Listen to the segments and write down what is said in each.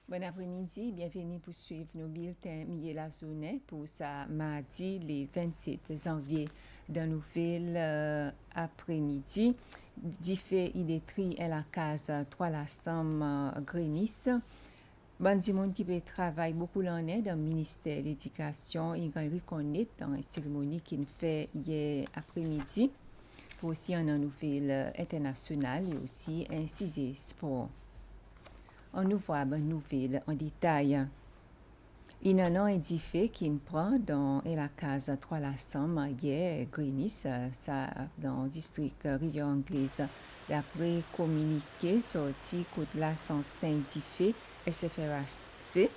Bon après-midi, bienvenue pour suivre nos bulletins Mille la journée pour ça mardi le 27 janvier dans nouvelle après-midi. Diffé illettré à la case 3 la somme Grenis. Bon di monde qui peut travailler beaucoup l'année dans le ministère de l'Éducation et reconnaître dans une cérémonie qu'il fait hier après-midi pour aussi en nouvelle internationale et aussi un sixième sport. On nous voit une nouvelle en détail. Il y a un édifice qui prend dans la case 3 la Somme, hier, Grenis, ça, dans le district Rivière-Anglaise. D'après communiqué sorti contre la sens d'un édifice SFRC,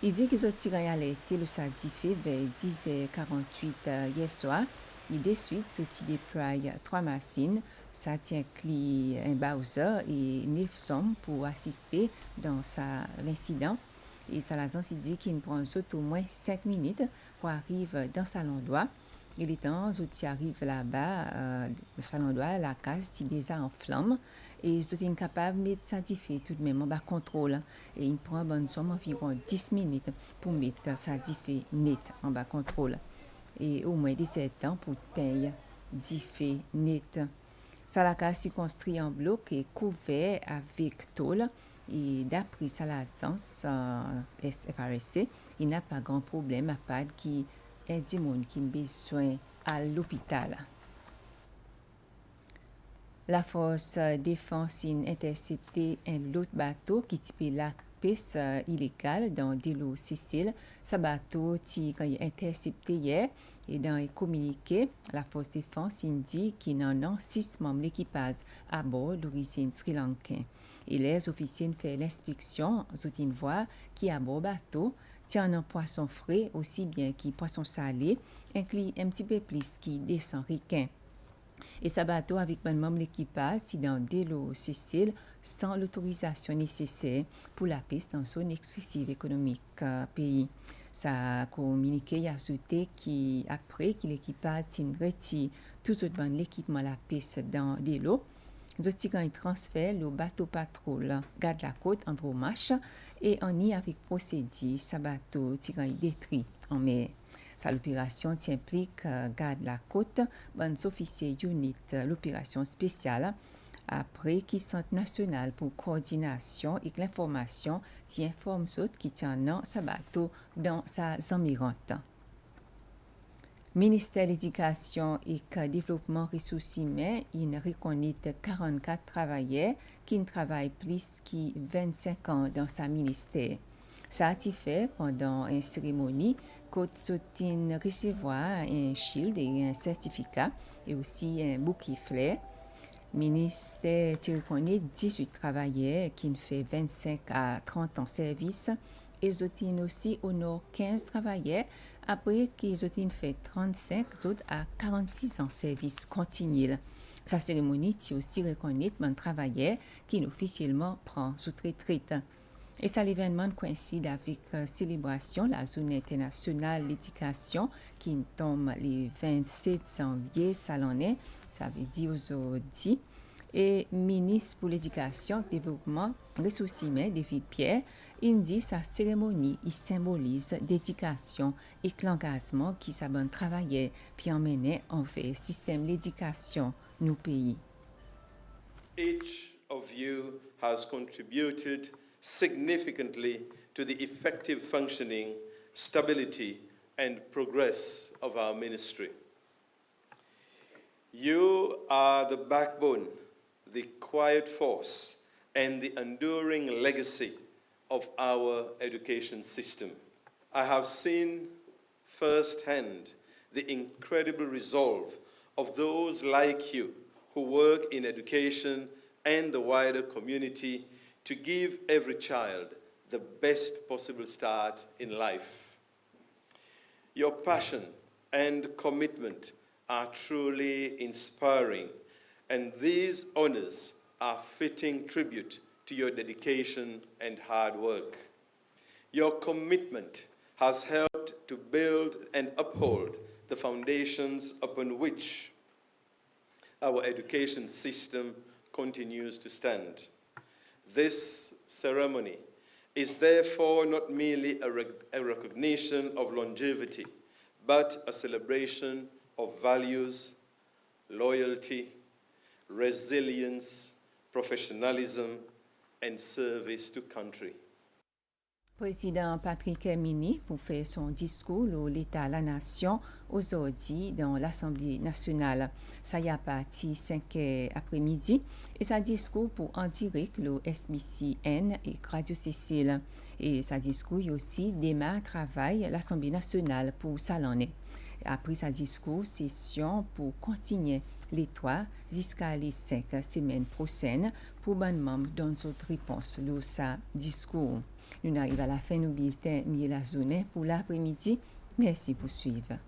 il dit qu'ils ont tiré à l'été le sadifié vers 10h48 hier soir. Il de suite, il déploie 3 machines. Ça tient clé un Bowser et 9 hommes pour assister dans l'incident. Et ça l'a dit qu'il prend au moins 5 minutes pour arriver dans le salon droit. Et les temps où tu arrives là-bas, le salon droit, la case, tu déjà en flamme. Et ils sont capables de mettre ça tout de même en bas contrôle. Et il prend bonne somme environ 10 minutes pour mettre ça net en bas contrôle. Et au moins 17 ans pour tailler diffé net. Ça la case construit en bloc et couvert avec tôle. Et d'après ça la sens SFRC, il n'a pas grand problème à part qui est du monde qui a besoin à l'hôpital. La force défense a intercepté un autre bateau qui type la piste illégale dans l'île Sicile. Ce bateau a été intercepté hier et dans un communiqué, la force défense dit qu'il y en a 6 membres de l'équipage à bord d'origine sri lankaise. Et les officiers font l'inspection, ils voient qui à bord bateau tient un poisson frais aussi bien que poisson salé, inclut un petit peu plus qui descend ricain. Et ce bateau avec un membre de l'équipage si dans l'île Sicile sans l'autorisation nécessaire pour la piste dans zone exclusive économique pays. Ça a communiqué à ajouté qu'après que l'équipage retire tout l'équipement la piste dans l'île, ils transfèrent le bateau patrouille garde la côte Andromache et on y avec procédé ce bateau détruit en mer. Ça l'opération implique garde la côte, bon officier unit l'opération spéciale après qui Centre national pour coordination et l'information qui informe ceux qui tiennent ce bateau dans sa environnantes. Ministère de l'Éducation et du Développement ressources humaines, il reconnaît 44 travailleurs qui travaillent plus que 25 ans dans sa ministère. Ça a été fait pendant une cérémonie quand ils recevoir un shield et un certificat et aussi un bouquet fleurs. Le ministère reconnaît 18 travailleurs qui fait 25 à 30 ans de service et ils ont aussi honoré 15 travailleurs après qu'ils ont fait 35 autres à 46 ans de service continu. Sa cérémonie aussi reconnaît un travailleur qui officiellement prend sous retraite. Et ça l'événement coïncide avec la célébration de la Journée internationale de l'éducation qui tombe le 27 janvier, ça veut dire aujourd'hui. Et ministre pour l'éducation, développement, ressources humaines, David Pierre, il dit sa cérémonie, il symbolise l'éducation et l'engagement qui s'abonne travailler puis emmener envers le système d'éducation nos pays. Each of you has contributed significantly to the effective functioning, stability, and progress of our ministry. You are the backbone, the quiet force, and the enduring legacy of our education system. I have seen firsthand the incredible resolve of those like you who work in education and the wider community to give every child the best possible start in life. Your passion and commitment are truly inspiring, and these honors are fitting tribute to your dedication and hard work. Your commitment has helped to build and uphold the foundations upon which our education system continues to stand. This ceremony is therefore not merely a recognition of longevity, but a celebration of values, loyalty, resilience, professionalism, and service to country. Président Patrick Hermini pour faire son discours sur l'État la Nation aujourd'hui dans l'Assemblée nationale. Ça y a parti 5 après-midi et sa discours pour en direct le SBCN et Radio Cécile. Et sa discours aussi démarre travail l'Assemblée nationale pour sa l'année. Après sa discours, session pour continuer les 3 jusqu'à les 5 semaines prochaines pour ban membres dans notre réponse de sa discours. Nous arrivons à la fin du bulletin Mieux la journée pour l'après-midi. Merci pour suivre.